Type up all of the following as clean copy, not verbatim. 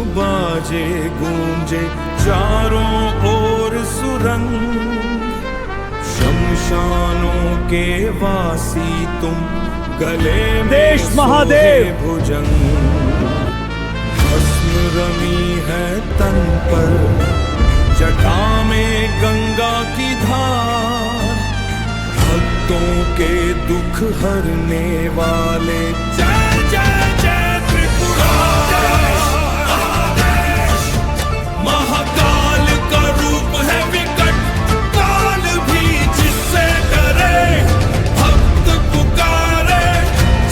बाजे गूंजे चारों ओर सुरंग। शमशानों के वासी तुम, गले में देश महादेव भुजंग। भस्म रमी है तन पर, जटा में गंगा की धार। भक्तों के दुख हरने वाले जय जय जय त्रिपुरारी। महाकाल का रूप है विकट, काल भी जिससे डरे। भक्त पुकारे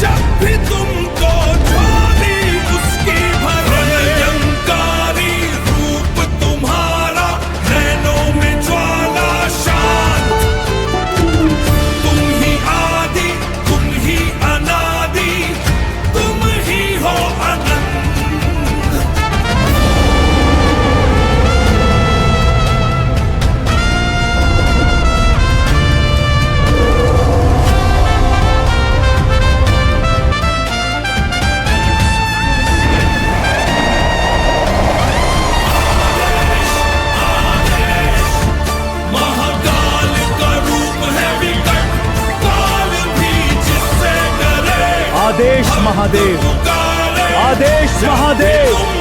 जब भी तुमको, ज्वाली उसकी भरे। भयंकारी रूप तुम्हारा, नैनों में ज्वाला शांत। तुम ही आदि, तुम ही अनादि, तुम ही हो अनंत। महाकाल का रूप है विकट, काल भी जिससे डरे। आदेश महादेव, पुकारे आदेश महादेव।